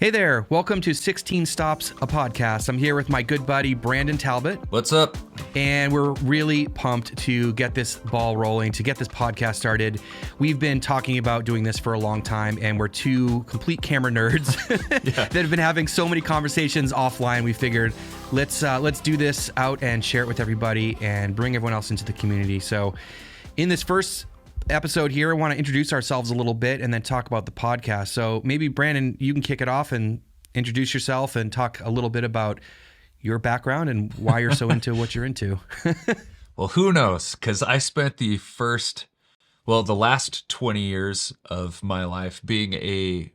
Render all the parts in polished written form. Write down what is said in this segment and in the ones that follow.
Hey there, welcome to 16 Stops, a podcast. I'm here with my good buddy, Brandon Talbot. What's up? And we're really pumped to get this ball rolling, to get this podcast started. We've been talking about doing this for a long time, and we're two complete camera nerds that have been having so many conversations offline. We figured, let's do this out and share it with everybody and bring everyone else into the community. So in this first episode here, I want to introduce ourselves a little bit and then talk about the podcast. So maybe Brandon, you can kick it off and introduce yourself and talk a little bit about your background and why you're so into what you're into. Well, who knows? Because I spent the last 20 years of my life being a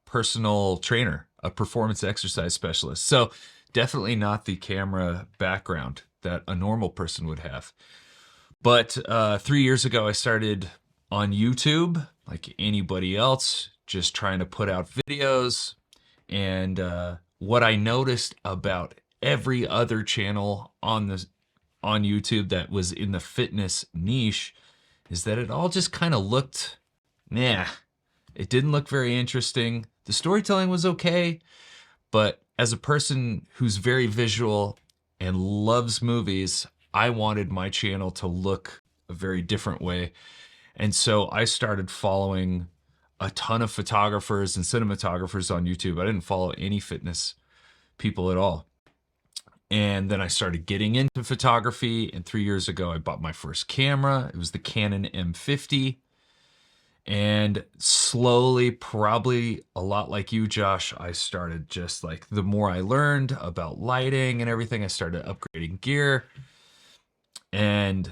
personal trainer, a performance exercise specialist. So definitely not the camera background that a normal person would have. But 3 years ago, I started on YouTube, like anybody else, just trying to put out videos. And what I noticed about every other channel on YouTube that was in the fitness niche is that it all just kind of looked, it didn't look very interesting. The storytelling was okay, but as a person who's very visual and loves movies, I wanted my channel to look a very different way. And so I started following a ton of photographers and cinematographers on YouTube. I didn't follow any fitness people at all. And then I started getting into photography. And 3 years ago, I bought my first camera. It was the Canon M50. And slowly, probably a lot like you, Josh, I started just like the more I learned about lighting and everything, I started upgrading gear. And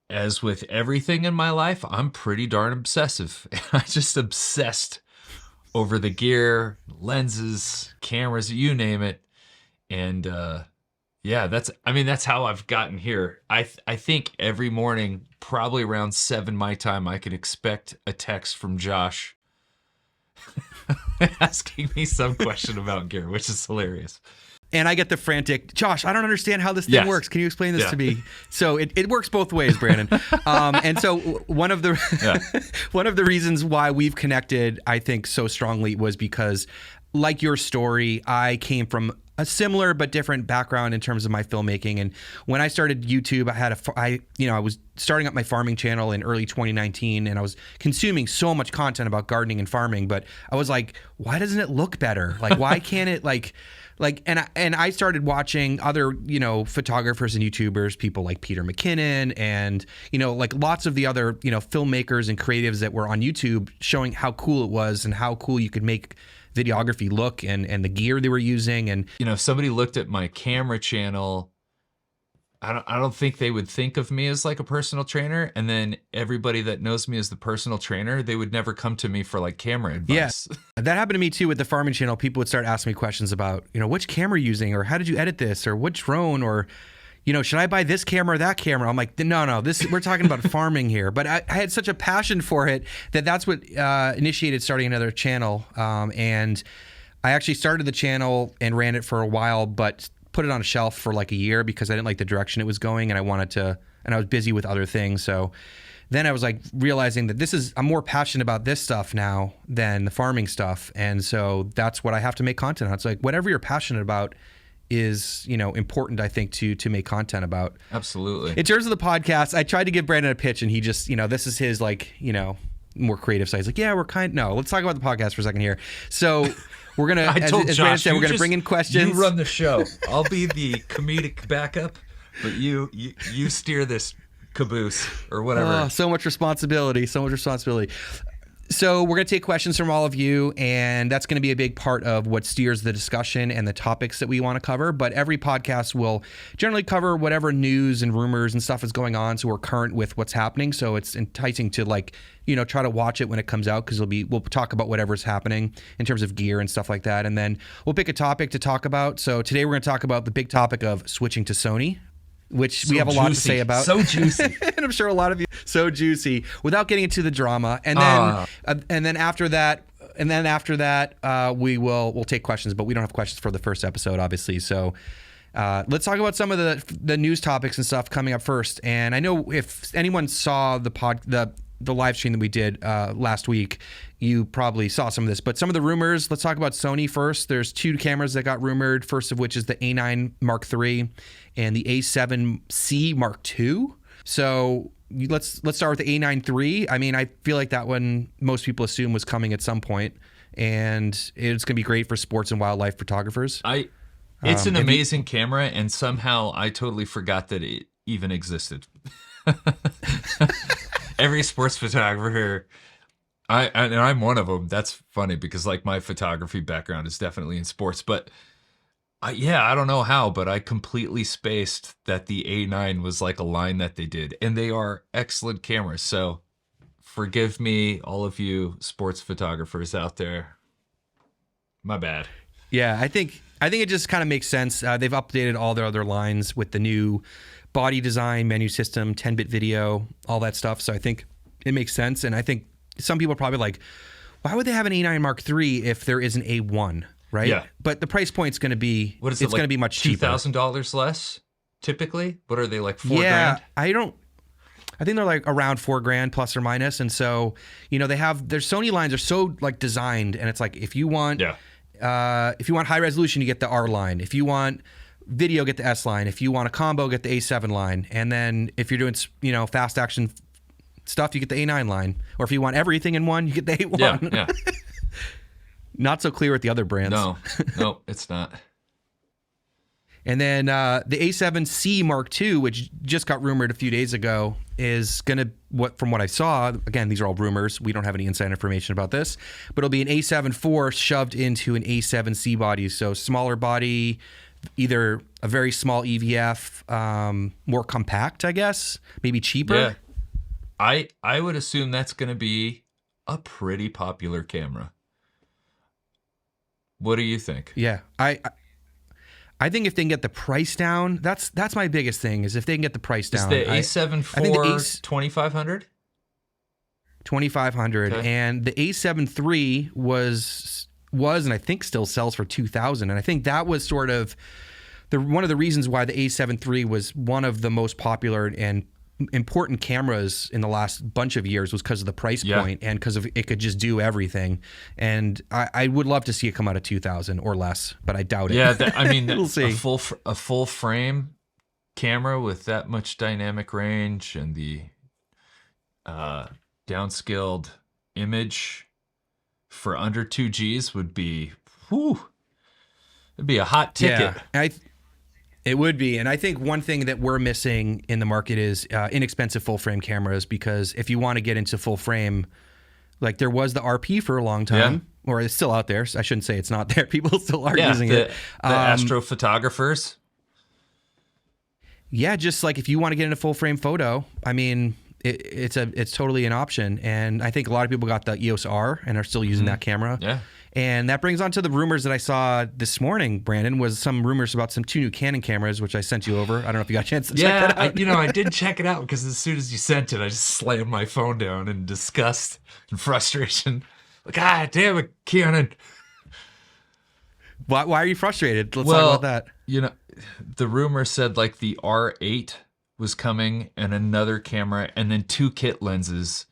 as with everything in my life, I'm pretty darn obsessive. I just obsessed over the gear, lenses, cameras, you name it. And that's how I've gotten here. I think every morning, probably around 7 my time, I can expect a text from Josh asking me some question about gear, which is hilarious. And I get the frantic, Josh, I don't understand how this thing works. Can you explain this to me? So it works both ways, Brandon. And so one of the reasons why we've connected, I think, so strongly was because, like your story, I came from a similar but different background in terms of my filmmaking. And when I started YouTube, I was starting up my farming channel in early 2019, and I was consuming so much content about gardening and farming. But I was like, why doesn't it look better? Like, why can't it and I started watching other, photographers and YouTubers, people like Peter McKinnon and, like lots of the other, filmmakers and creatives that were on YouTube showing how cool it was and how cool you could make videography look and the gear they were using. And, if somebody looked at my camera channel, I don't think they would think of me as like a personal trainer. And then everybody that knows me as the personal trainer, they would never come to me for like camera advice. Yeah, that happened to me too with the farming channel. People would start asking me questions about, which camera you're using, or how did you edit this, or which drone, or, should I buy this camera or that camera? I'm like, no, we're talking about farming here. But I had such a passion for it that's what initiated starting another channel. And I actually started the channel and ran it for a while, but put it on a shelf for like a year because I didn't like the direction it was going, and I was busy with other things. So then I was like realizing that I'm more passionate about this stuff now than the farming stuff. And so that's what I have to make content on. It's like whatever you're passionate about is, important, I think, to make content about. Absolutely. In terms of the podcast, I tried to give Brandon a pitch, and he just, this is his more creative side. He's like, let's talk about the podcast for a second here. So we're going to, as Brandon said, we're going to bring in questions. You run the show. I'll be the comedic backup, but you steer this caboose or whatever. Oh, so much responsibility. So we're going to take questions from all of you, and that's going to be a big part of what steers the discussion and the topics that we want to cover. But every podcast will generally cover whatever news and rumors and stuff is going on, so we're current with what's happening. So it's enticing to try to watch it when it comes out, because we'll talk about whatever's happening in terms of gear and stuff like that. And then we'll pick a topic to talk about. So today we're going to talk about the big topic of switching to Sony, which we have a lot to say about. So juicy. And I'm sure a lot of you, so juicy, without getting into the drama. And then after that, we'll take questions, but we don't have questions for the first episode, obviously. So let's talk about some of the news topics and stuff coming up first. And I know if anyone saw the the live stream that we did last week, you probably saw some of this. But some of the rumors, let's talk about Sony first. There's 2 cameras that got rumored, first of which is the A9 Mark III and the A7C Mark II. So let's start with the A9 III. I mean, I feel like that one most people assume was coming at some point, and it's going to be great for sports and wildlife photographers. It's an amazing camera, and somehow I totally forgot that it even existed. Every sports photographer, and I'm one of them. That's funny because like my photography background is definitely in sports, but I don't know how, but I completely spaced that the A9 was like a line that they did, and they are excellent cameras. So forgive me, all of you sports photographers out there. My bad. Yeah, I think it just kind of makes sense. They've updated all their other lines with the new body design, menu system, 10-bit video, all that stuff. So I think it makes sense. And I think some people are probably like, why would they have an A9 Mark III if there is an A1, right? Yeah. But the price point's going to be, what is it's going to be much cheaper. $2,000 less, typically? What are they, like $4,000? Yeah, I think they're like around $4,000 plus or minus. And so, their Sony lines are so like designed, and it's like, if you want high resolution, you get the R line. If you want video, get the S line. If you want a combo, get the A7 line. And then if you're doing, fast action stuff, you get the A9 line. Or if you want everything in one, you get the A1. Yeah. Not so clear with the other brands. No, it's not. And then the A7C Mark II, which just got rumored a few days ago, is going to, from what I saw, again, these are all rumors. We don't have any inside information about this, but it'll be an A7 IV shoved into an A7C body. So smaller body, either a very small EVF, more compact, I guess, maybe cheaper. Yeah. I would assume that's going to be a pretty popular camera. What do you think? Yeah, I think if they can get the price down, that's my biggest thing, is if they can get the price down. Is the A7 IV 2,500? 2,500, okay. And the A7 III was and I think still sells for 2,000. And I think that was sort of one of the reasons why the A7 III was one of the most popular and important cameras in the last bunch of years, was because of the price point and because of it could just do everything. And I would love to see it come out of 2,000 or less, but I doubt it. Yeah, I mean, we'll see. A full frame camera with that much dynamic range and the downscaled image for under 2 Gs would be, it'd be a hot ticket. Yeah, it would be. And I think one thing that we're missing in the market is inexpensive full frame cameras, because if you want to get into full frame, like there was the RP for a long time, or it's still out there. So I shouldn't say it's not there. People still are using it. The astrophotographers. Yeah, just like if you want to get into full frame photo, I mean, it's totally an option. And I think a lot of people got the EOS R and are still using that camera. Yeah. And that brings on to the rumors that I saw this morning, Brandon, was some rumors about some 2 new Canon cameras, which I sent you over. I don't know if you got a chance to check that out. I did check it out, because as soon as you sent it, I just slammed my phone down in disgust and frustration. Like, damn it, Canon. Why are you frustrated? Let's talk about that. The rumor said like the R8 was coming and another camera and then 2 kit lenses.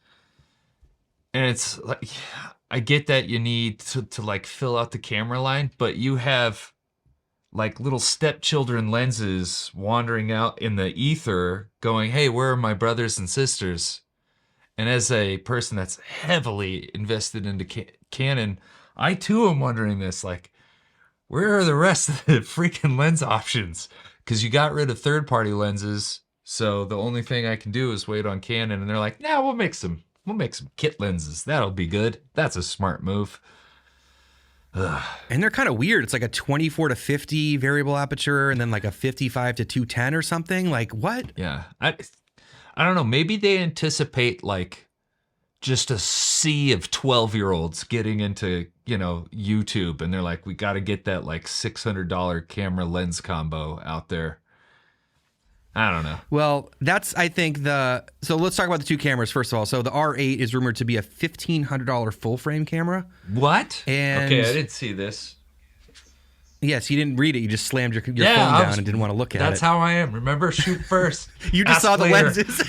And it's like, I get that you need to like fill out the camera line, but you have like little stepchildren lenses wandering out in the ether going, hey, where are my brothers and sisters? And as a person that's heavily invested into Canon, I too am wondering this, like, where are the rest of the freaking lens options? Because you got rid of third-party lenses, so the only thing I can do is wait on Canon, and they're like, we'll make some kit lenses. That'll be good. That's a smart move. Ugh. And they're kind of weird. It's like a 24 to 50 variable aperture and then like a 55 to 210 or something. Like, what? Yeah. I don't know. Maybe they anticipate like just a sea of 12-year-olds getting into, YouTube, and they're like, we got to get that like $600 camera lens combo out there. I don't know. Well, I think so let's talk about the 2 cameras first of all. So the R8 is rumored to be a $1,500 full frame camera. What? And okay, I didn't see this. Yes, you didn't read it. You just slammed your phone down and didn't want to look at it. That's how I am. Remember, shoot first. You just saw the lenses.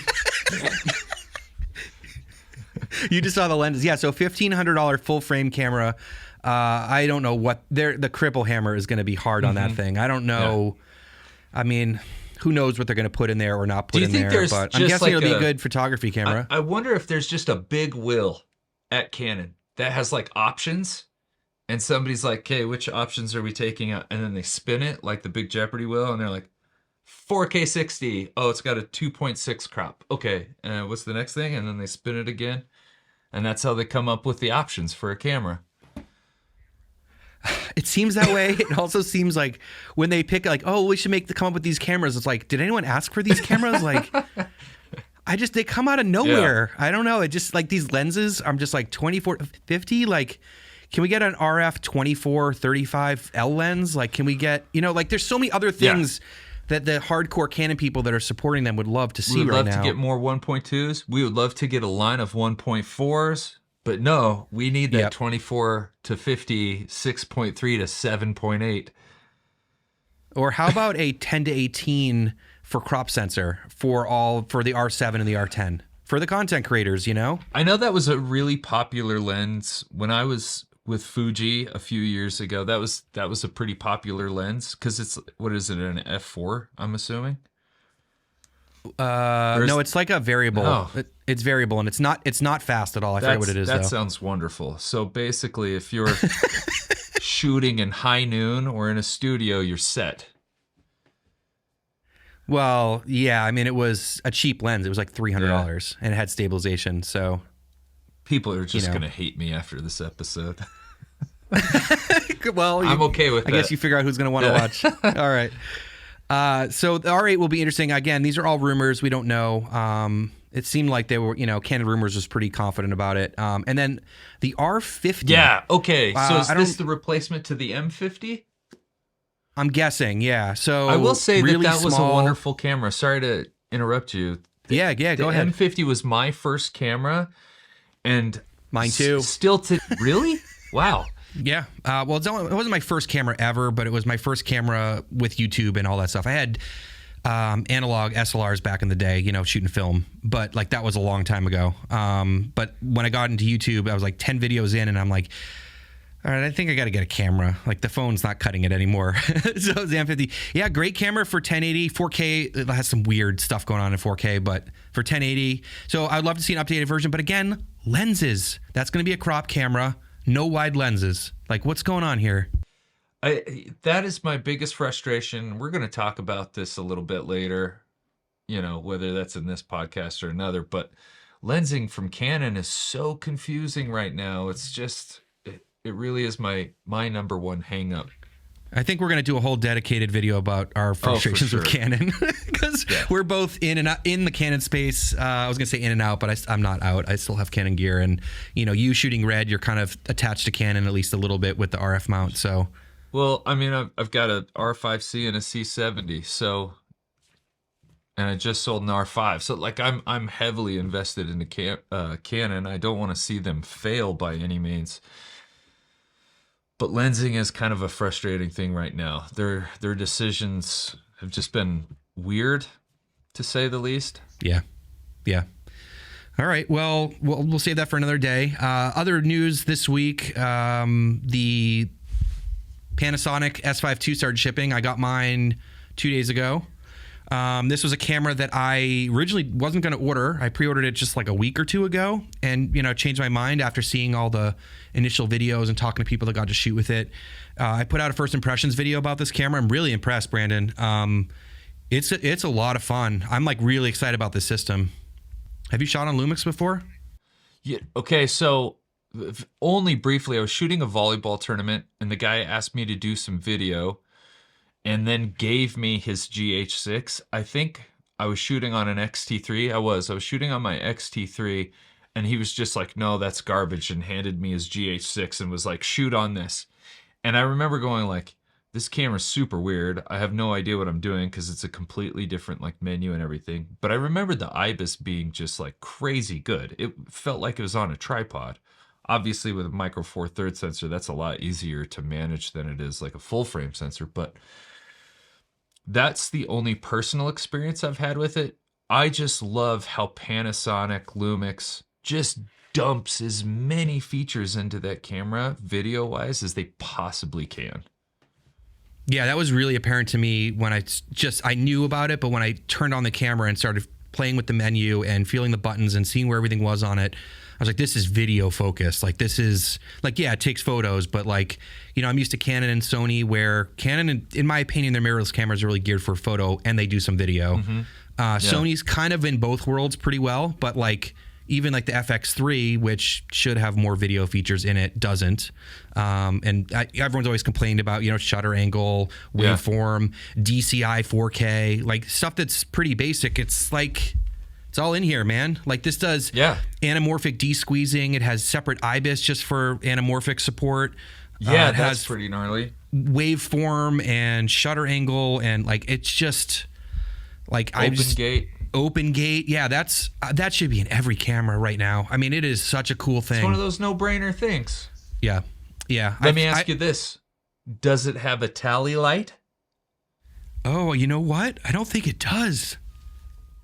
You just saw the lenses. Yeah, so $1,500 full frame camera. I don't know what the cripple hammer is going to be hard on that thing. I don't know. Yeah. I mean, who knows what they're going to put in there or not put in there, but I'm guessing it'll be a good photography camera. I wonder if there's just a big wheel at Canon that has like options, and somebody's like, okay, which options are we taking out? And then they spin it like the big Jeopardy wheel, and they're like, 4K 60. Oh, it's got a 2.6 crop. Okay, what's the next thing? And then they spin it again. And that's how they come up with the options for a camera. It seems that way. It also seems like when they pick like, oh, we should come up with these cameras. It's like, did anyone ask for these cameras? Like, they come out of nowhere. Yeah. I don't know. It just like these lenses, I'm just like 24-50. Like, can we get an RF 24-35 L lens? Like, can we get, like there's so many other things that the hardcore Canon people that are supporting them would love to see right now. We would love to get more 1.2s. We would love to get a line of 1.4s. But no, we need that 24 to 50, 6.3 to 7.8. Or how about a 10 to 18 for crop sensor for the R7 and the R10 for the content creators, I know that was a really popular lens when I was with Fuji a few years ago. That was a pretty popular lens because it's, what is it, an f4, I'm assuming? No, it's like a variable. Oh. It's variable, and it's not fast at all. I forget what it is. That sounds wonderful. So basically, if you're shooting in high noon or in a studio, you're set. Well, yeah. I mean, it was a cheap lens. It was like $300, and it had stabilization. So people are just going to hate me after this episode. Well, I'm okay with that. I guess you figure out who's going to want to watch. All right. So the R8 will be interesting. Again, these are all rumors. We don't know. It seemed like they were, Canon Rumors was pretty confident about it. And then the R50. Yeah. Okay. So is this the replacement to the M50? I'm guessing. Yeah. So I will say really that was a wonderful camera. Sorry to interrupt you. Go ahead. The M50 was my first camera, and mine too. Really? Wow. Yeah. Well, it wasn't my first camera ever, but it was my first camera with YouTube and all that stuff. I had analog SLRs back in the day, shooting film, but like that was a long time ago. But when I got into YouTube, I was like 10 videos in, and I'm like, all right, I think I got to get a camera. Like the phone's not cutting it anymore. So it was the M50. Yeah, great camera for 1080, 4K. It has some weird stuff going on in 4K, but for 1080. So I'd love to see an updated version. But again, lenses. That's going to be a crop camera. No wide lenses. Like, what's going on here? That is my biggest frustration. We're going to talk about this a little bit later, whether that's in this podcast or another. But lensing from Canon is so confusing right now. It's just, it really is my number one hang up. I think we're going to do a whole dedicated video about our frustrations with Canon because we're both in the Canon space. I was going to say in and out, but I'm not out. I still have Canon gear, and you shooting red, you're kind of attached to Canon at least a little bit with the RF mount. So, well, I mean, I've got a R5C and a C70, so, and I just sold an R5, so like I'm heavily invested into Canon. I don't want to see them fail by any means. But lensing is kind of a frustrating thing right now. Their decisions have just been weird, to say the least. Yeah. All right. Well, we'll save that for another day. Other news this week: the Panasonic S5II started shipping. I got mine 2 days ago. This was a camera that I originally wasn't going to order. I pre-ordered it just like a week or two ago, and changed my mind after seeing all the initial videos and talking to people that got to shoot with it. I put out a first impressions video about this camera. I'm really impressed, Brandon. It's a lot of fun. I'm like really excited about this system. Have you shot on Lumix before? Yeah. Okay. So only briefly, I was shooting a volleyball tournament, and the guy asked me to do some video, and then gave me his GH6. I think I was shooting on an XT3. I was shooting on my XT3, and he was just like, no, that's garbage, and handed me his GH6 and was like, shoot on this. And I remember going like, this camera's super weird. I have no idea what I'm doing because it's a completely different like menu and everything. But I remember the IBIS being just like crazy good. It felt like it was on a tripod. Obviously with a micro four thirds sensor, that's a lot easier to manage than it is like a full frame sensor. But that's the only personal experience I've had with it. I just love how Panasonic Lumix just dumps as many features into that camera video-wise as they possibly can. Yeah, that was really apparent to me when I knew about it, but when I turned on the camera and started playing with the menu and feeling the buttons and seeing where everything was on it, I was like, this is video focused. Like, this is like, yeah, it takes photos, but like, you know, I'm used to Canon and Sony, where Canon, in my opinion, their mirrorless cameras are really geared for photo and they do some video. Sony's kind of in both worlds pretty well, but like, even like the FX3, which should have more video features in it, doesn't. Everyone's always complained about, you know, shutter angle, waveform, DCI 4K, like stuff that's pretty basic. It's like, it's all in here, man. Like this does anamorphic de-squeezing. It has separate IBIS just for anamorphic support. Yeah, that's pretty gnarly. Waveform and shutter angle, and like, it's just like Open gate, yeah, that should be in every camera right now. I mean, it is such a cool thing. It's one of those no-brainer things. Yeah. Let me ask you this: does it have a tally light? Oh, you know what? I don't think it does.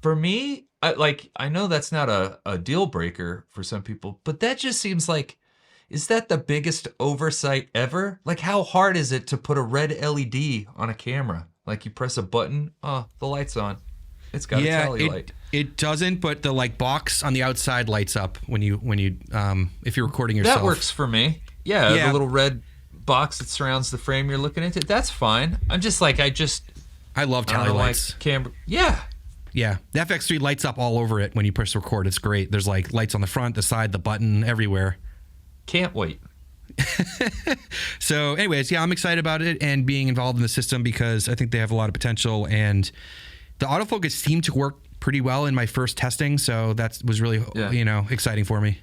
For me, I know that's not a deal breaker for some people, but that just seems like, is that the biggest oversight ever? Like, how hard is it to put a red LED on a camera? Like, you press a button, the light's on. It's got a tally light. It doesn't, but the like box on the outside lights up when you if you're recording yourself. That works for me. Yeah, the little red box that surrounds the frame you're looking into. That's fine. I'm just like, I love tally lights. Camera. Yeah. Yeah. The FX3 lights up all over it when you push record. It's great. There's like lights on the front, the side, the button, everywhere. Can't wait. So anyways, yeah, I'm excited about it and being involved in the system because I think they have a lot of potential, and the autofocus seemed to work pretty well in my first testing, so that was really, you know, exciting for me.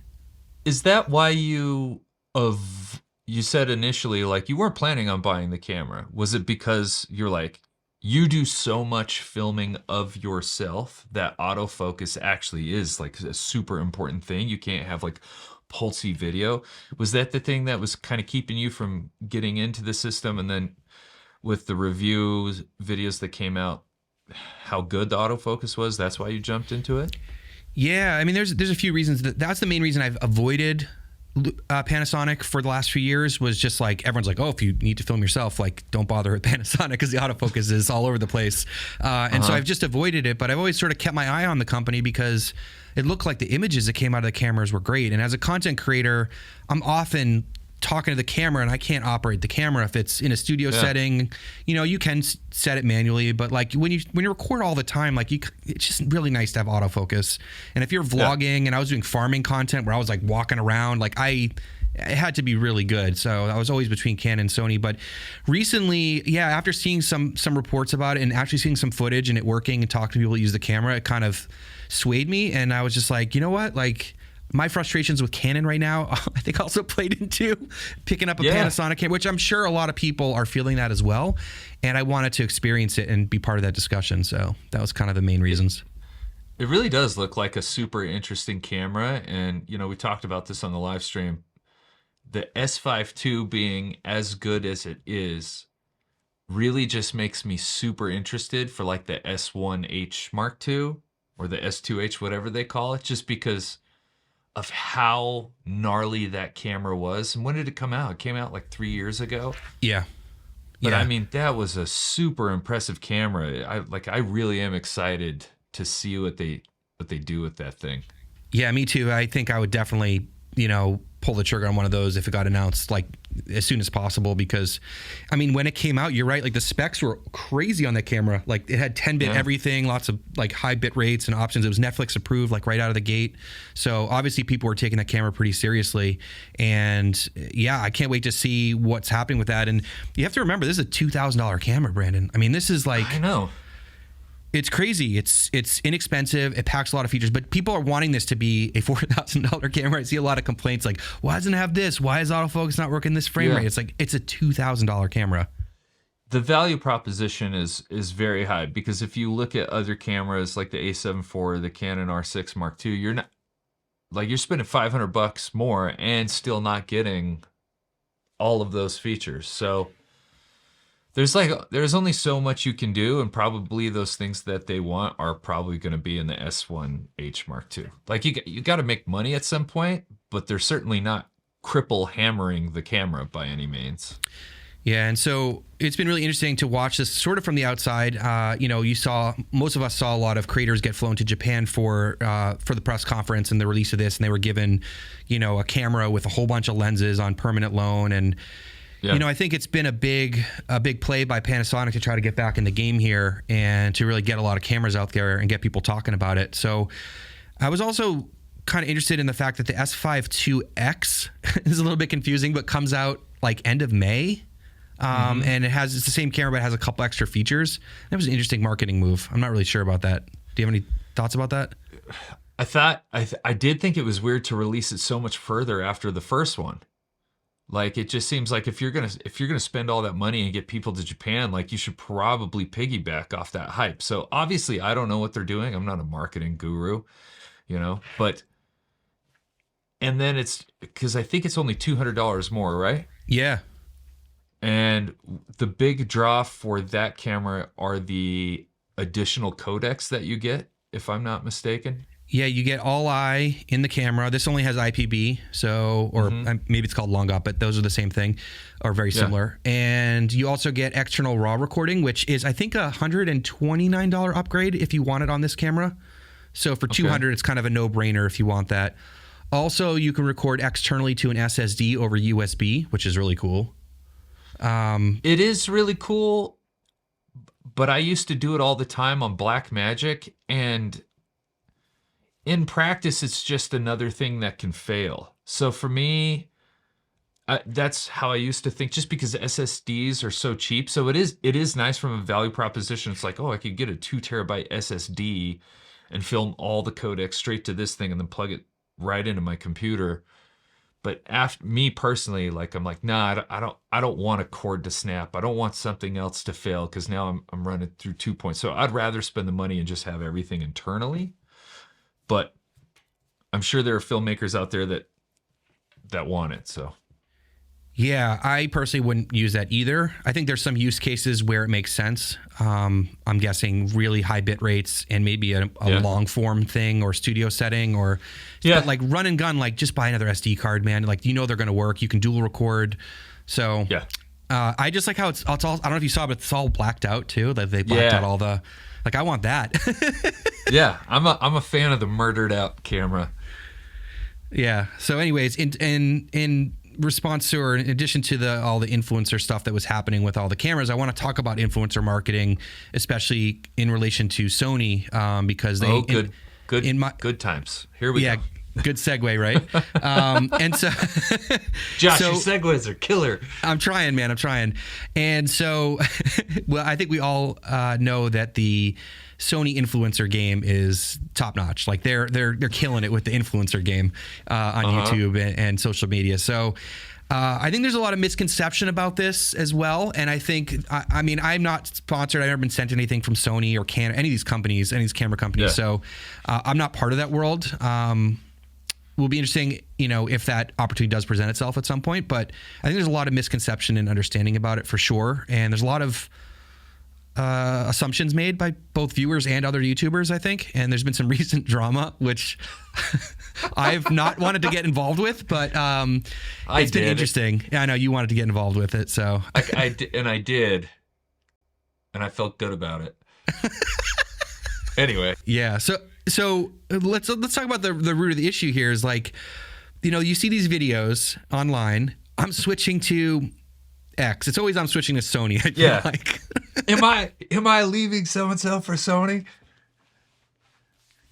Is that why you said initially, like, you weren't planning on buying the camera? Was it because you're like, you do so much filming of yourself that autofocus actually is like a super important thing? You can't have like pulsy video. Was that the thing that was kind of keeping you from getting into the system? And then with the reviews videos that came out, how good the autofocus was, that's why you jumped into it? Yeah, I mean, there's a few reasons. That's the main reason I've avoided Panasonic for the last few years, was just like, everyone's like, oh, if you need to film yourself, like, don't bother with Panasonic because the autofocus is all over the place. And so I've just avoided it, but I've always sort of kept my eye on the company because it looked like the images that came out of the cameras were great. And as a content creator, I'm often talking to the camera, and I can't operate the camera if it's in a studio setting. You know, you can set it manually, but like when you record all the time, like it's just really nice to have autofocus. And if you're vlogging, and I was doing farming content where I was like walking around, like it had to be really good. So I was always between Canon and Sony. But recently, after seeing some reports about it and actually seeing some footage and it working and talking to people that use the camera, it kind of swayed me. And I was just like, you know what, like, my frustrations with Canon right now, I think also played into picking up a Panasonic camera, which I'm sure a lot of people are feeling that as well. And I wanted to experience it and be part of that discussion. So that was kind of the main reasons. It really does look like a super interesting camera. And, you know, we talked about this on the live stream. The S5II being as good as it is really just makes me super interested for like the S1H Mark II or the S2H, whatever they call it, just because of how gnarly that camera was. And when did it come out? It came out like 3 years ago. Yeah. But I mean, that was a super impressive camera. I really am excited to see what they do with that thing. Yeah, me too. I think I would definitely, you know, pull the trigger on one of those if it got announced like as soon as possible, because I mean, when it came out, you're right, like the specs were crazy on that camera. Like it had 10-bit everything, lots of like high bit rates and options. It was Netflix approved like right out of the gate. So obviously people were taking that camera pretty seriously. And yeah, I can't wait to see what's happening with that. And you have to remember, this is a $2,000 camera, Brandon. I mean, this is like, I know. It's crazy. It's inexpensive. It packs a lot of features, but people are wanting this to be a $4,000 camera. I see a lot of complaints like, why doesn't it have this? Why is autofocus not working this frame rate? It's like, it's a $2,000 camera. The value proposition is very high, because if you look at other cameras like the A7 IV, the Canon R6 Mark II, you're spending $500 more and still not getting all of those features. So there's only so much you can do, and probably those things that they want are probably going to be in the S1H Mark II. Like you got to make money at some point, but they're certainly not hammering the camera by any means. Yeah, and so it's been really interesting to watch this sort of from the outside. Most of us saw a lot of creators get flown to Japan for the press conference and the release of this, and they were given, a camera with a whole bunch of lenses on permanent loan. And I think it's been a big play by Panasonic to try to get back in the game here and to really get a lot of cameras out there and get people talking about it. So I was also kind of interested in the fact that the S5II is a little bit confusing, but comes out like end of May. And it's the same camera, but it has a couple extra features. That was an interesting marketing move. I'm not really sure about that. Do you have any thoughts about that? I did think it was weird to release it so much further after the first one. Like, it just seems like if you're gonna spend all that money and get people to Japan, like, you should probably piggyback off that hype. So obviously, I don't know what they're doing. I'm not a marketing guru, but. And then it's because I think it's only $200 more, right? Yeah. And the big draw for that camera are the additional codecs that you get, if I'm not mistaken. Yeah, you get all eye in the camera. This only has IPB, or maybe it's called long op, but those are the same thing, or very similar. And you also get external RAW recording, which is, I think, a $129 upgrade if you want it on this camera. So for $200, it's kind of a no-brainer if you want that. Also, you can record externally to an SSD over USB, which is really cool. It is really cool, but I used to do it all the time on Blackmagic, and in practice, it's just another thing that can fail. So for me, that's how I used to think, just because SSDs are so cheap. So it is nice from a value proposition. It's like, I could get a 2 terabyte SSD and film all the codecs straight to this thing and then plug it right into my computer. But after me personally, like, I'm like, nah, I don't want a cord to snap. I don't want something else to fail, because now I'm running through 2 points. So I'd rather spend the money and just have everything internally. But I'm sure there are filmmakers out there that want it. So yeah, I personally wouldn't use that either. I think there's some use cases where it makes sense. I'm guessing really high bit rates and maybe a long form thing or studio setting, or but like run and gun, like just buy another SD card, man. Like, they're going to work. You can dual record. So I just like how it's all, I don't know if you saw, but it's all blacked out too. That they blacked out all the, like, I want that. Yeah, I'm a fan of the murdered out camera. Yeah. So anyways, in response to, or in addition to all the influencer stuff that was happening with all the cameras, I want to talk about influencer marketing, especially in relation to Sony, because they good times. Here we go. Good segue, right? And so, Josh, your segues are killer. I'm trying, man. I'm trying. And so, well, I think we all know that the Sony influencer game is top notch. Like they're killing it with the influencer game on YouTube and social media. So I think there's a lot of misconception about this as well. And I think, I mean, I'm not sponsored. I've never been sent anything from Sony or Canon, any of these companies, any of these camera companies. Yeah. So I'm not part of that world. Will be interesting, if that opportunity does present itself at some point. But I think there's a lot of misconception and understanding about it for sure. And there's a lot of assumptions made by both viewers and other YouTubers, I think. And there's been some recent drama, which I've not wanted to get involved with, but it's been interesting. I know you wanted to get involved with it, so I did, and I felt good about it. Anyway, yeah. So let's talk about the root of the issue here. Is like, you see these videos online. I'm switching to X. It's always I'm switching to Sony. I feel like. Am I leaving so and so for Sony?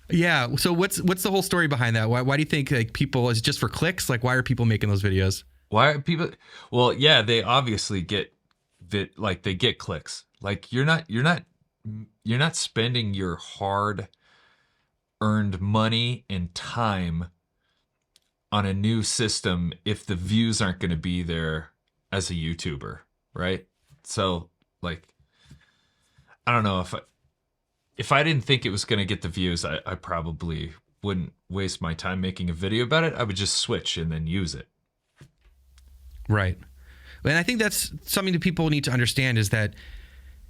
Yeah. So what's the whole story behind that? Why do you think, like, people, is it just for clicks? Like, why are people making those videos? Why are people? Well, yeah, they obviously get that. Like, they get clicks. Like, you're not spending your hard earned money and time on a new system if the views aren't going to be there as a YouTuber, right? So, like, I don't know, if I didn't think it was going to get the views, I probably wouldn't waste my time making a video about it. I would just switch and then use it. Right. And I think that's something that people need to understand is that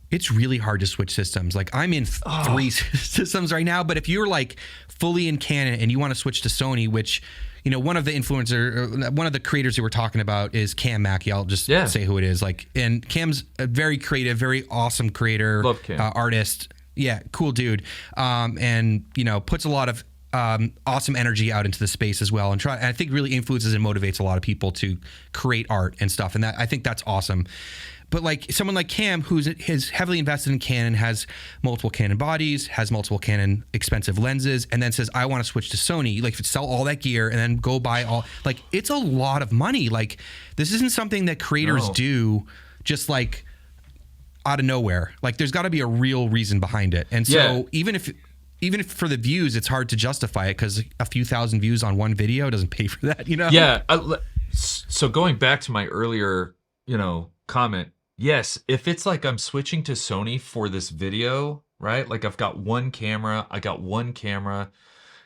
it's really hard to switch systems. Like I'm in 3 systems right now, but if you're like fully in Canon and you want to switch to Sony, which, you know, one of the creators who we're talking about is Cam Mackey. I'll just say who it is. Like, and Cam's a very creative, very awesome creator, love Cam. Artist. Yeah, cool dude. And, you know, puts a lot of awesome energy out into the space as well, and I think really influences and motivates a lot of people to create art and stuff. And I think that's awesome. But like someone like Cam, who's heavily invested in Canon, has multiple Canon bodies, has multiple Canon expensive lenses, and then says, I want to switch to Sony, like sell all that gear and then go buy all, like it's a lot of money. Like this isn't something that creators do just like out of nowhere. Like there's got to be a real reason behind it. And so even if for the views, it's hard to justify it because a few thousand views on one video doesn't pay for that, you know? Yeah. So going back to my earlier, you know, comment, yes, if it's like I'm switching to Sony for this video, right? Like I've got one camera,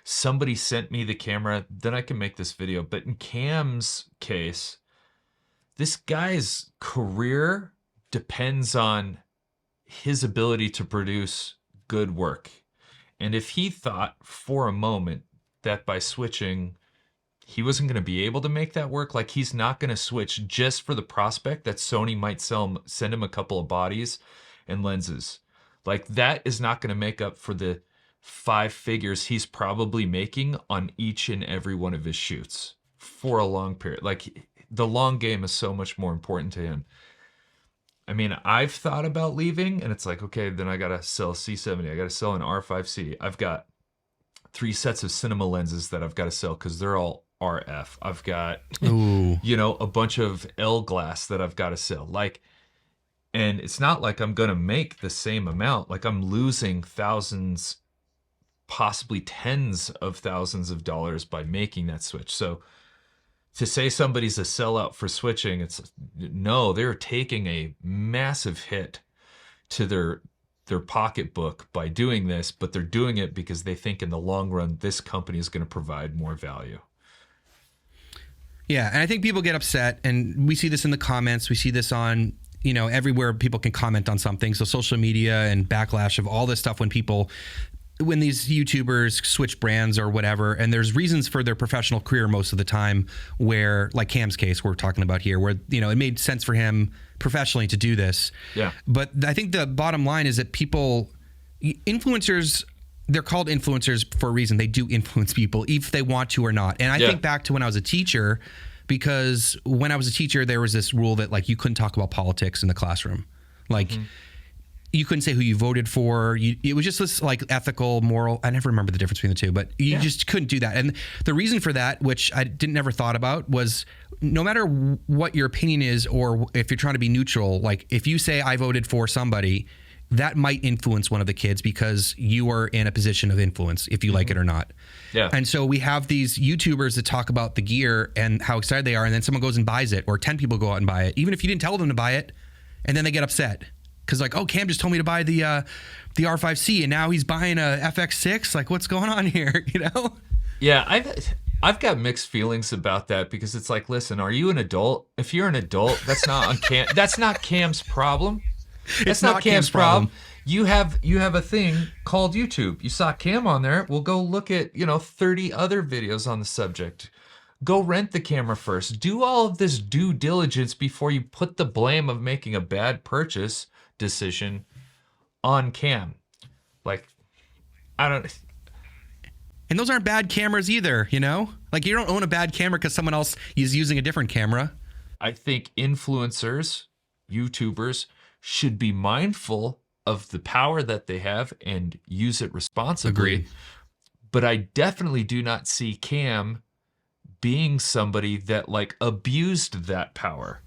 somebody sent me the camera, then I can make this video. But in Cam's case, this guy's career depends on his ability to produce good work. And if he thought for a moment that by switching, he wasn't going to be able to make that work, like he's not going to switch just for the prospect that Sony might send him a couple of bodies and lenses. Like that is not going to make up for the 5 figures he's probably making on each and every one of his shoots for a long period. Like the long game is so much more important to him. I mean, I've thought about leaving, and it's like, okay, then I got to sell C70. I got to sell an R5C. I've got 3 sets of cinema lenses that I've got to sell because they're all RF. I've got, you know, a bunch of L glass that I've got to sell. Like, and it's not like I'm going to make the same amount. Like I'm losing thousands, possibly tens of thousands of dollars by making that switch. So to say somebody's a sellout for switching, it's no, they're taking a massive hit to their pocketbook by doing this, but they're doing it because they think in the long run, this company is going to provide more value. Yeah. And I think people get upset, and we see this in the comments. We see this on, you know, everywhere people can comment on something. So social media and backlash of all this stuff when these YouTubers switch brands or whatever, and there's reasons for their professional career most of the time where, like Cam's case we're talking about here, where, you know, it made sense for him professionally to do this. Yeah. But I think the bottom line is that influencers, they're called influencers for a reason. They do influence people if they want to or not. And I think back to when I was a teacher, because when I was a teacher, there was this rule that like you couldn't talk about politics in the classroom. Like, you couldn't say who you voted for. It was just this like ethical, moral. I never remember the difference between the two, but you just couldn't do that. And the reason for that, which I never thought about, was no matter what your opinion is, or if you're trying to be neutral, like if you say I voted for somebody, that might influence one of the kids because you are in a position of influence, if you like it or not. Yeah. And so we have these YouTubers that talk about the gear and how excited they are, and then someone goes and buys it, or 10 people go out and buy it, even if you didn't tell them to buy it, and then they get upset. Because like, oh, Cam just told me to buy the R5C, and now he's buying a FX6. Like, what's going on here? You know? Yeah, I've got mixed feelings about that, because it's like, listen, are you an adult? If you're an adult, that's not on Cam. That's not Cam's problem. That's not Cam's problem. You have a thing called YouTube. You saw Cam on there. Well, go look at 30 other videos on the subject. Go rent the camera first. Do all of this due diligence before you put the blame of making a bad purchase decision on Cam. Like, I don't. And those aren't bad cameras either, you know? Like, you don't own a bad camera because someone else is using a different camera. I think influencers, YouTubers, should be mindful of the power that they have and use it responsibly. Agreed. But I definitely do not see Cam being somebody that like abused that power.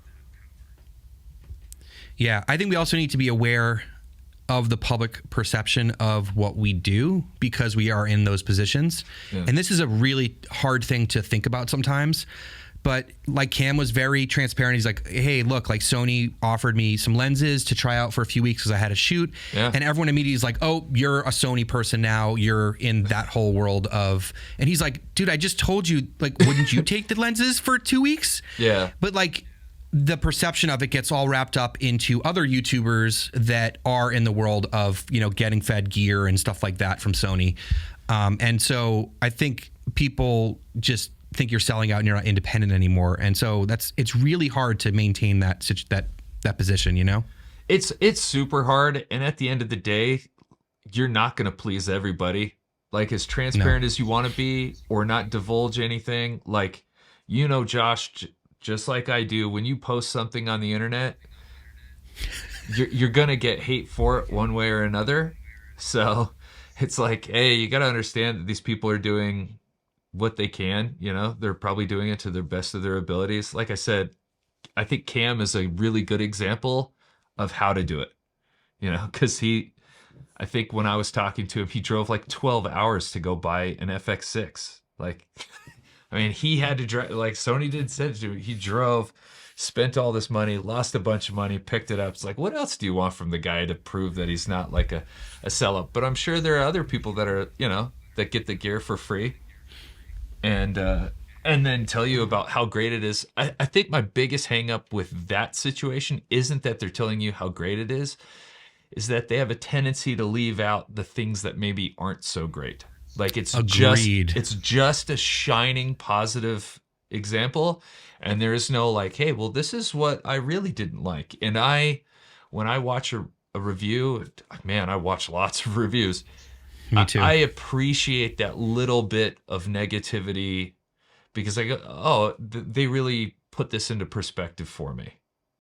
Yeah, I think we also need to be aware of the public perception of what we do because we are in those positions. Yeah. And this is a really hard thing to think about sometimes. But like Cam was very transparent. He's like, hey, look, like Sony offered me some lenses to try out for a few weeks because I had a shoot. Yeah. And everyone immediately is like, oh, you're a Sony person now. You're in that whole world of, and he's like, dude, I just told you, like, wouldn't you take the lenses for 2 weeks? Yeah. But like, the perception of it gets all wrapped up into other YouTubers that are in the world of, getting fed gear and stuff like that from Sony. And so I think people just think you're selling out and you're not independent anymore. And so it's really hard to maintain that position, It's super hard. And at the end of the day, you're not going to please everybody. Like, as transparent as you want to be, or not divulge anything. Like, Josh, just like I do, when you post something on the internet, you're going to get hate for it one way or another. So it's like, hey, you got to understand that these people are doing what they can. They're probably doing it to the best of their abilities. Like I said, I think Cam is a really good example of how to do it, because I think when I was talking to him, he drove like 12 hours to go buy an FX6. Like, I mean, he had to drive, like Sony did said to him, he drove, spent all this money, lost a bunch of money, picked it up. It's like, what else do you want from the guy to prove that he's not like a sellout? But I'm sure there are other people that are, that get the gear for free and then tell you about how great it is. I think my biggest hang up with that situation isn't that they're telling you how great it is that they have a tendency to leave out the things that maybe aren't so great. Like, it's just a shining positive example, and there is no like, hey, well, this is what I really didn't like. And when I watch a review, man, I watch lots of reviews. Me too. I appreciate that little bit of negativity, because I go, oh, they really put this into perspective for me.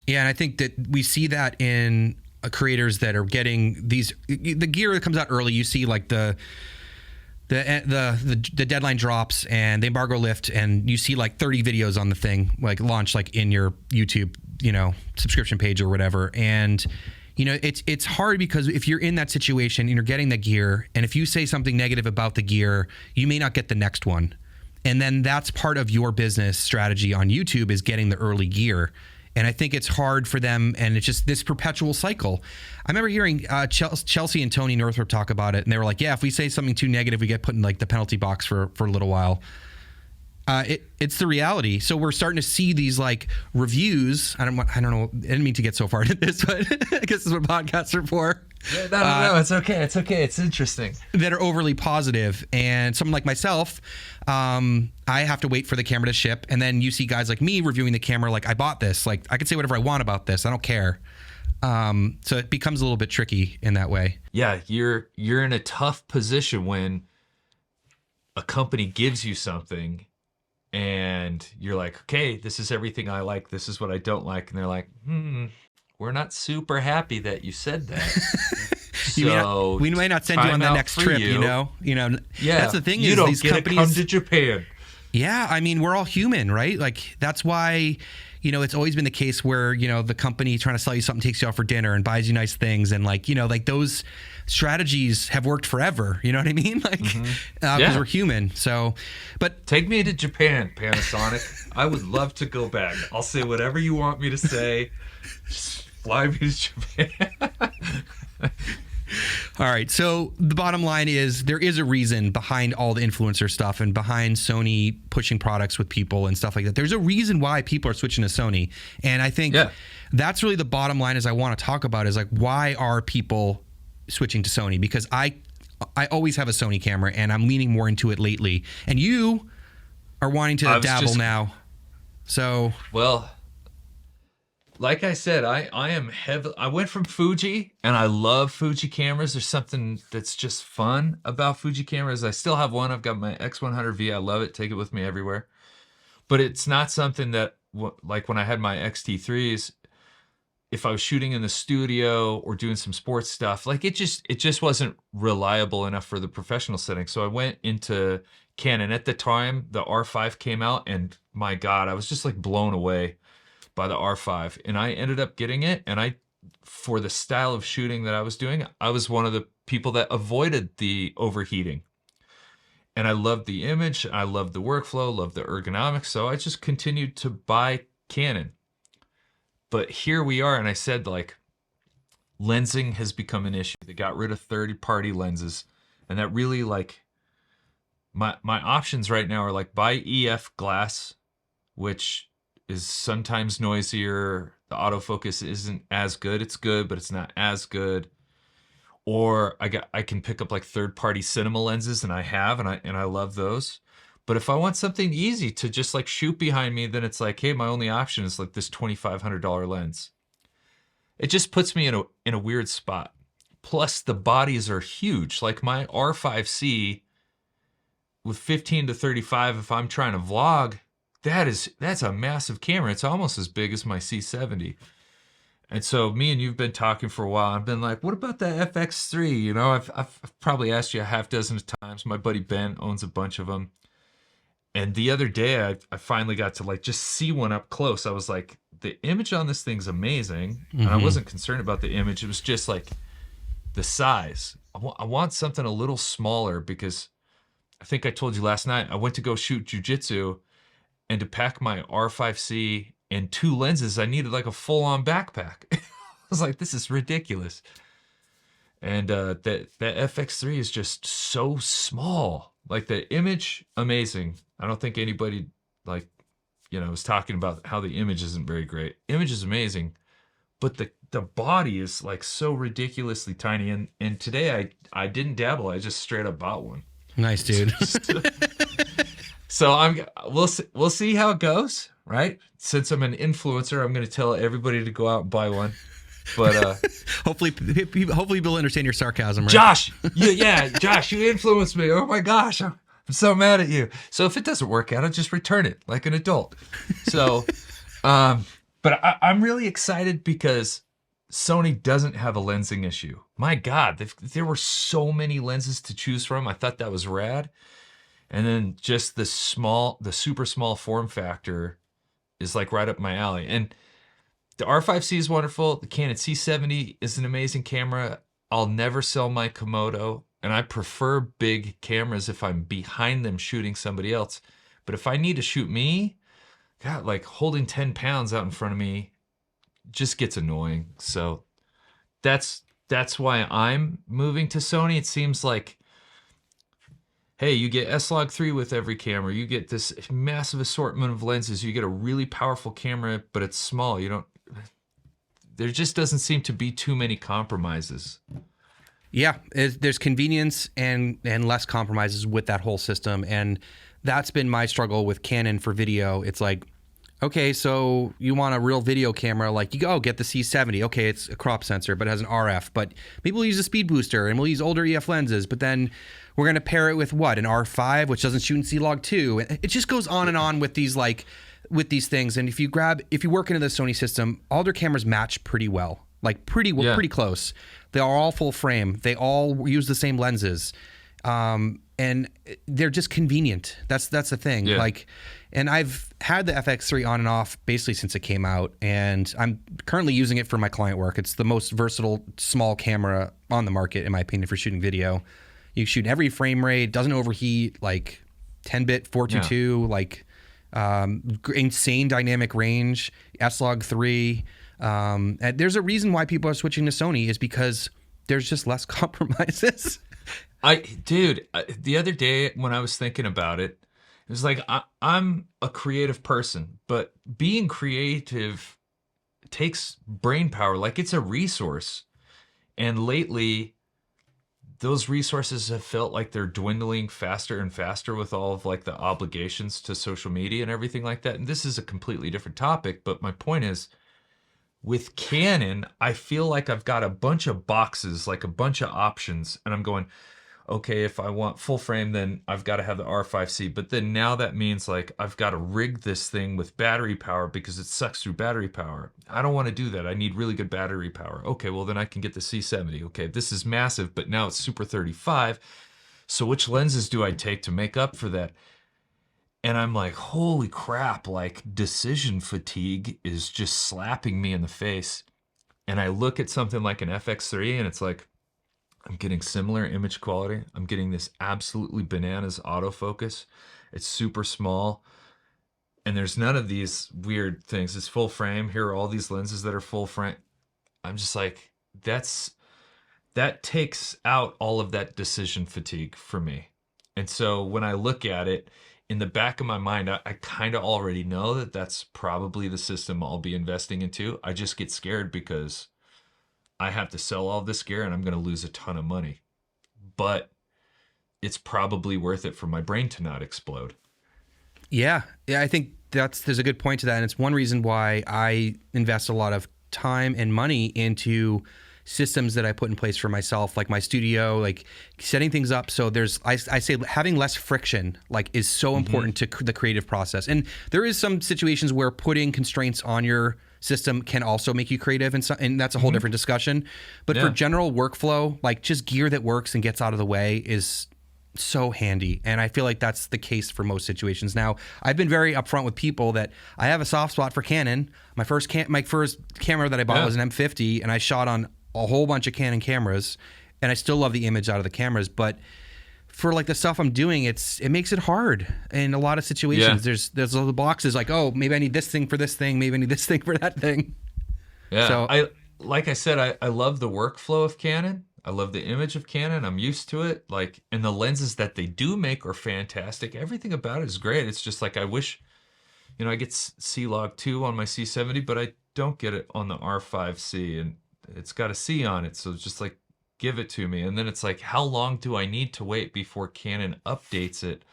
Yeah, and I think that we see that in creators that are getting the gear that comes out early. You see like the deadline drops and the embargo lift, and you see like 30 videos on the thing like launch like in your YouTube subscription page or whatever. And it's hard, because if you're in that situation and you're getting the gear, and if you say something negative about the gear, you may not get the next one. And then that's part of your business strategy on YouTube, is getting the early gear. And I think it's hard for them, and it's just this perpetual cycle. I remember hearing Chelsea and Tony Northrup talk about it, and they were like, yeah, if we say something too negative, we get put in like the penalty box for a little while. It's the reality. So we're starting to see these like reviews. I don't know. I didn't mean to get so far into this, but I guess this is what podcasts are for. Yeah, no, it's okay. It's okay. It's interesting. That are overly positive. And someone like myself, I have to wait for the camera to ship. And then you see guys like me reviewing the camera, like, I bought this. Like, I can say whatever I want about this. I don't care. So it becomes a little bit tricky in that way. Yeah, you're in a tough position when a company gives you something and you're like, okay, this is everything I like. This is what I don't like. And they're like, we're not super happy that you said that. So we might not send you on the next trip, Yeah, that's the thing. You is don't these get companies to come to Japan. Yeah, I mean, we're all human, right? Like, that's why, it's always been the case where, the company trying to sell you something takes you out for dinner and buys you nice things. And like, like those strategies have worked forever. You know what I mean? Like, because we're human. So, but take me to Japan, Panasonic. I would love to go back. I'll say whatever you want me to say. Just fly me to Japan. All right. So the bottom line is there is a reason behind all the influencer stuff and behind Sony pushing products with people and stuff like that. There's a reason why people are switching to Sony. And I think that's really the bottom line is I want to talk about is like, why are people switching to Sony? Because I always have a Sony camera and I'm leaning more into it lately. And you are wanting to dabble now. So, well, like I said, I went from Fuji, and I love Fuji cameras. There's something that's just fun about Fuji cameras. I still have one. I've got my X100V. I love it. Take it with me everywhere. But it's not something that, like when I had my XT3s, if I was shooting in the studio or doing some sports stuff, like it just wasn't reliable enough for the professional setting. So I went into Canon. At the time, the R5 came out, and my God, I was just like blown away by the R5, and I ended up getting it. And for the style of shooting that I was doing, I was one of the people that avoided the overheating. And I loved the image, I loved the workflow, loved the ergonomics. So I just continued to buy Canon. But here we are, and I said, like, lensing has become an issue. They got rid of third-party lenses, and that really, like, my options right now are like buy EF glass, which is sometimes noisier. The autofocus isn't as good. It's good, but it's not as good. Or I can pick up like third-party cinema lenses, and I love those. But if I want something easy to just like shoot behind me, then it's like, hey, my only option is like this $2,500 lens. It just puts me in a weird spot. Plus the bodies are huge. Like my R5C with 15 to 35, if I'm trying to vlog, that's a massive camera. It's almost as big as my C70. And so me and you've been talking for a while. I've been like, what about the FX3? You know, I've probably asked you a half dozen of times. My buddy Ben owns a bunch of them. And the other day I finally got to like just see one up close. I was like, the image on this thing's amazing. Mm-hmm. And I wasn't concerned about the image. It was just like the size. I want something a little smaller because I think I told you last night, I went to go shoot jujitsu, and to pack my R5C and 2 lenses, I needed like a full-on backpack. I was like, this is ridiculous. And that FX3 is just so small. Like the image, amazing. I don't think anybody like, you know, was talking about how the image isn't very great. Image is amazing, but the body is like so ridiculously tiny. And today I didn't dabble. I just straight up bought one. Nice, dude. So we'll see how it goes, right? Since I'm an influencer, I'm going to tell everybody to go out and buy one. But hopefully people understand your sarcasm, right? Josh, Josh, you influenced me. Oh my gosh, I'm so mad at you. So if it doesn't work out, I'll just return it like an adult. So, but I'm really excited because Sony doesn't have a lensing issue. My God, there were so many lenses to choose from. I thought that was rad. And then just the super small form factor is like right up my alley. And the R5C is wonderful. The Canon C70 is an amazing camera. I'll never sell my Komodo, and I prefer big cameras if I'm behind them shooting somebody else. But if I need to shoot me, God, like holding 10 pounds out in front of me just gets annoying. So that's why I'm moving to Sony. It seems like, hey, you get S-Log3 with every camera. You get this massive assortment of lenses. You get a really powerful camera, but it's small. There just doesn't seem to be too many compromises. Yeah, there's convenience and less compromises with that whole system. And that's been my struggle with Canon for video. It's like, okay, so you want a real video camera, like you go get the C70. Okay, it's a crop sensor, but it has an RF. But maybe we'll use a speed booster and we'll use older EF lenses. But then we're going to pair it with what? An R5, which doesn't shoot in C-Log2. It just goes on and on with these things. And if you work into the Sony system, all their cameras match pretty well, like pretty close. They are all full frame. They all use the same lenses. And they're just convenient. That's the thing. Yeah. And I've had the FX3 on and off basically since it came out, and I'm currently using it for my client work. It's the most versatile small camera on the market, in my opinion, for shooting video. You shoot every frame rate, doesn't overheat, like 10-bit 422, like insane dynamic range, S-Log3. And there's a reason why people are switching to Sony is because there's just less compromises. The other day when I was thinking about it, it was like, I'm a creative person, but being creative takes brain power. Like, it's a resource. And lately, those resources have felt like they're dwindling faster and faster with all of like the obligations to social media and everything like that. And this is a completely different topic, but my point is, with Canon, I feel like I've got a bunch of boxes, like a bunch of options, and I'm going, okay, if I want full frame, then I've got to have the R5C. But then now that means like I've got to rig this thing with battery power because it sucks through battery power. I don't want to do that. I need really good battery power. Okay, well then I can get the C70. Okay, this is massive, but now it's Super 35. So which lenses do I take to make up for that? And I'm like, holy crap, like decision fatigue is just slapping me in the face. And I look at something like an FX3 and it's like, I'm getting similar image quality. I'm getting this absolutely bananas autofocus. It's super small. And there's none of these weird things. It's full frame. Here are all these lenses that are full frame. I'm just like, that takes out all of that decision fatigue for me. And so when I look at it, in the back of my mind, I kind of already know that that's probably the system I'll be investing into. I just get scared because I have to sell all this gear and I'm going to lose a ton of money. But it's probably worth it for my brain to not explode. Yeah, I think there's a good point to that, and it's one reason why I invest a lot of time and money into systems that I put in place for myself, like my studio, like setting things up so I say having less friction like is so important to the creative process. And there is some situations where putting constraints on your system can also make you creative, and that's a whole different discussion. But for general workflow, like just gear that works and gets out of the way is so handy, and I feel like that's the case for most situations. Now, I've been very upfront with people that I have a soft spot for Canon. My first camera that I bought was an M50, and I shot on a whole bunch of Canon cameras, and I still love the image out of the cameras. But for like the stuff I'm doing, it makes it hard in a lot of situations. There's all the boxes like, oh, maybe I need this thing for this thing, maybe I need this thing for that thing. Yeah, so I love the workflow of Canon. I love the image of Canon. I'm used to it. Like, and the lenses that they do make are fantastic. Everything about it is great. It's just like I wish, I get C-Log 2 on my C70, but I don't get it on the R5C, and it's got a C on it. So it's just like, give it to me. And then it's like, how long do I need to wait before Canon updates it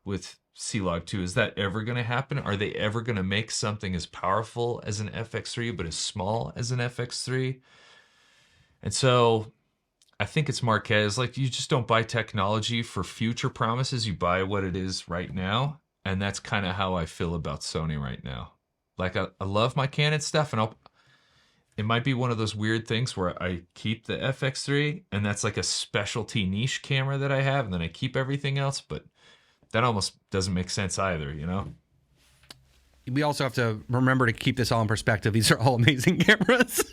with C-Log 2? Is that ever going to happen? Are they ever going to make something as powerful as an FX3, but as small as an FX3? And so I think it's Marquez. Like, you just don't buy technology for future promises. You buy what it is right now. And that's kind of how I feel about Sony right now. Like, I love my Canon stuff, and it might be one of those weird things where I keep the FX3, and that's like a specialty niche camera that I have, and then I keep everything else, but that almost doesn't make sense either, We also have to remember to keep this all in perspective. These are all amazing cameras.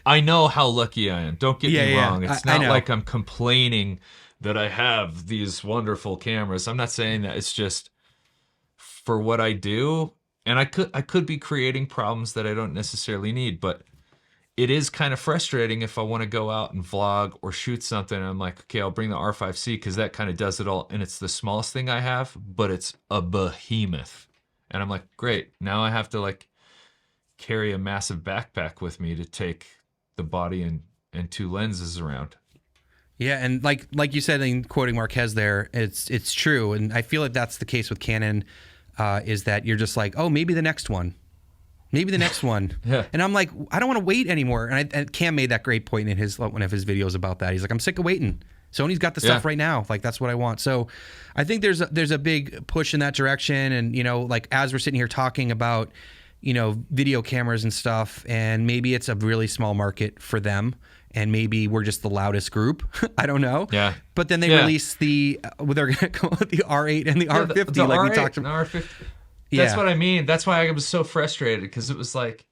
I know how lucky I am. Don't get me wrong. It's not like I'm complaining that I have these wonderful cameras. I'm not saying that. It's just for what I do. And I could be creating problems that I don't necessarily need, but it is kind of frustrating if I want to go out and vlog or shoot something. And I'm like, okay, I'll bring the R5C because that kind of does it all. And it's the smallest thing I have, but it's a behemoth. And I'm like, great. Now I have to like carry a massive backpack with me to take the body and two lenses around. Yeah, and like you said in quoting Marquez there, it's true, and I feel like that's the case with Canon, is that you're just like, oh, maybe the next one. Yeah. And I'm like, I don't want to wait anymore. And Cam made that great point in one of his videos about that. He's like, I'm sick of waiting. Sony's got the stuff right now. Like, that's what I want. So I think there's a big push in that direction. And, like as we're sitting here talking about, video cameras and stuff, and maybe it's a really small market for them, and maybe we're just the loudest group. I don't know. Yeah. But then they release they're going to go with the R8 and the R50 the like R8 we talked about. And R50. That's what I mean. That's why I was so frustrated, because it was like,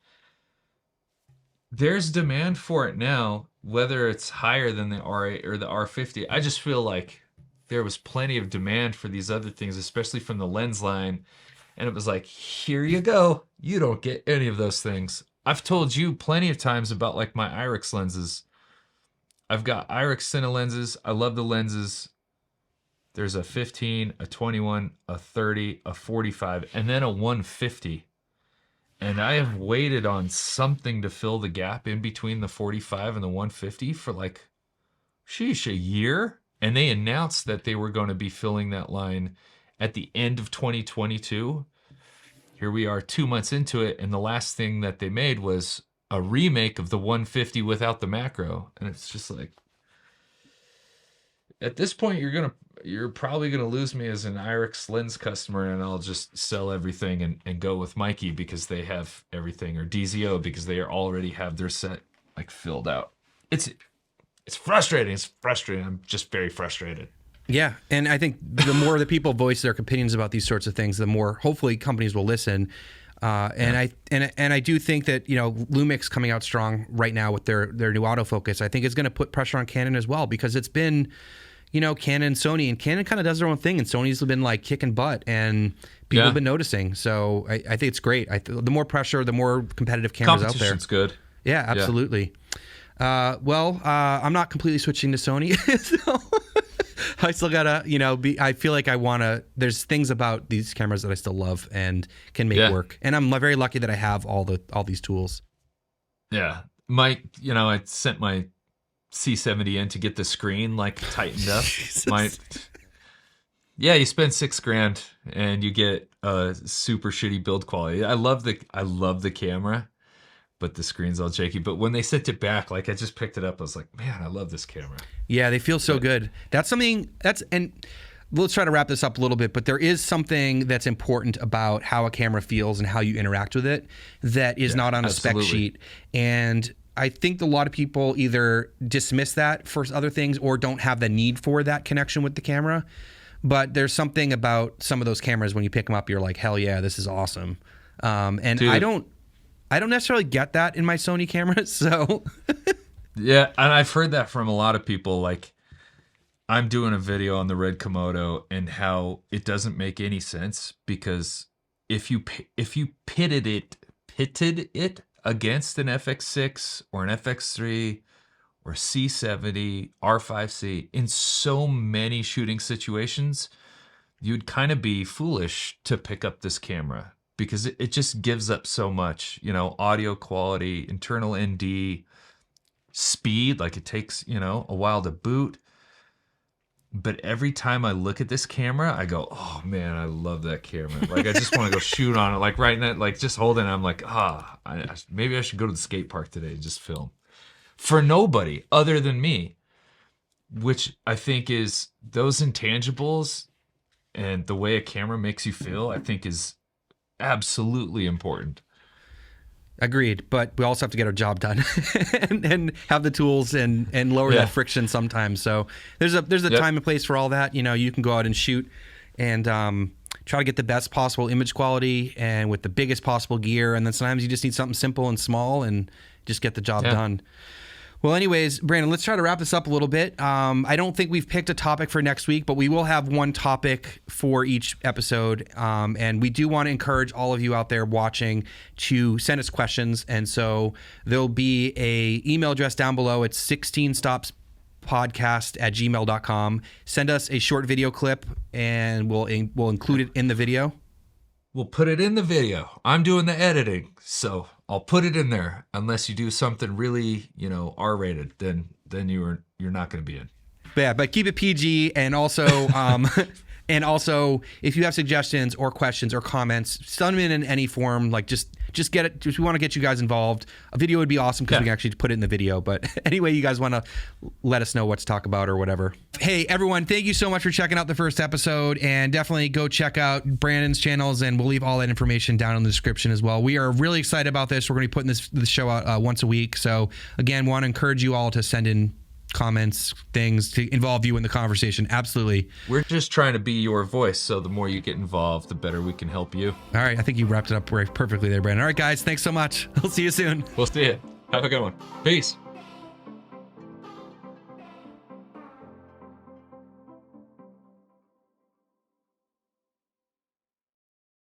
there's demand for it now, whether it's higher than the R8 or the R50. I just feel like there was plenty of demand for these other things, especially from the lens line. And it was like, here you go. You don't get any of those things. I've told you plenty of times about like my IRIX lenses. I've got IRIX Cine lenses. I love the lenses. There's a 15, a 21, a 30, a 45, and then a 150. And I have waited on something to fill the gap in between the 45 and the 150 for like, a year. And they announced that they were going to be filling that line at the end of 2022. Here we are 2 months into it, and the last thing that they made was a remake of the 150 without the macro. And it's just like, at this point, you're probably gonna lose me as an IRIX lens customer, and I'll just sell everything and go with Mikey because they have everything, or DZO because they already have their set like filled out. It's frustrating. It's frustrating. I'm just very frustrated. Yeah, and I think the more that people voice their opinions about these sorts of things, the more hopefully companies will listen. And I do think that Lumix coming out strong right now with their new autofocus, I think is going to put pressure on Canon as well, because it's been Canon, Sony, and Canon kind of does their own thing, and Sony's been like kicking butt, and people have been noticing. So I think it's great. The more pressure, the more competitive cameras out there. Competition's good. Yeah, absolutely. I'm not completely switching to Sony. So I still gotta, I feel like there's things about these cameras that I still love and can make work. And I'm very lucky that I have all these tools. Yeah. I sent my C70 in to get the screen like tightened up. You spend $6,000 and you get a super shitty build quality. I love the camera, but the screen's all shaky. But when they sent it back, like I just picked it up, I was like, man, I love this camera. Yeah, they feel so good. And let's try to wrap this up a little bit, but there is something that's important about how a camera feels and how you interact with it that is not on a spec sheet. And I think a lot of people either dismiss that for other things or don't have the need for that connection with the camera. But there's something about some of those cameras when you pick them up, you're like, hell yeah, this is awesome. And dude, I don't necessarily get that in my Sony cameras. So yeah, and I've heard that from a lot of people. Like, I'm doing a video on the Red Komodo and how it doesn't make any sense because if you pitted it against an FX6 or an FX3 or C70, R5C, in so many shooting situations, you'd kind of be foolish to pick up this camera because it just gives up so much, audio quality, internal ND, speed, like it takes, a while to boot. But every time I look at this camera, I go, oh man, I love that camera. Like I just want to go shoot on it. Like right now, like just holding it, I'm like, maybe I should go to the skate park today and just film. For nobody other than me, which I think is those intangibles and the way a camera makes you feel, I think is absolutely important. Agreed, but we also have to get our job done and have the tools and lower that friction sometimes. So there's a time and place for all that. You can go out and shoot and try to get the best possible image quality and with the biggest possible gear. And then sometimes you just need something simple and small and just get the job done. Well, anyways, Brandon, let's try to wrap this up a little bit. I don't think we've picked a topic for next week, but we will have one topic for each episode. And we do want to encourage all of you out there watching to send us questions. And so there'll be a email address down below. It's 16stopspodcast@gmail.com. Send us a short video clip and we'll include it in the video. We'll put it in the video. I'm doing the editing, so I'll put it in there. Unless you do something really, R-rated, then you're not going to be in. Yeah, but keep it PG, and also if you have suggestions or questions or comments, send them in any form. Like just get it. Just we want to get you guys involved. A video would be awesome because we can actually put it in the video. But anyway, you guys want to let us know what to talk about or whatever. Hey everyone, thank you so much for checking out the first episode, and definitely go check out Brandon's channels, and we'll leave all that information down in the description as well. We are really excited about this. We're going to be putting this show out once a week. So again, want to encourage you all to send in comments, things to involve you in the conversation. Absolutely. We're just trying to be your voice, so the more you get involved, the better we can help you. All right, I think you wrapped it up perfectly there, Brandon. All right, guys, thanks so much. We'll see you soon. We'll see you. Have a good one. Peace.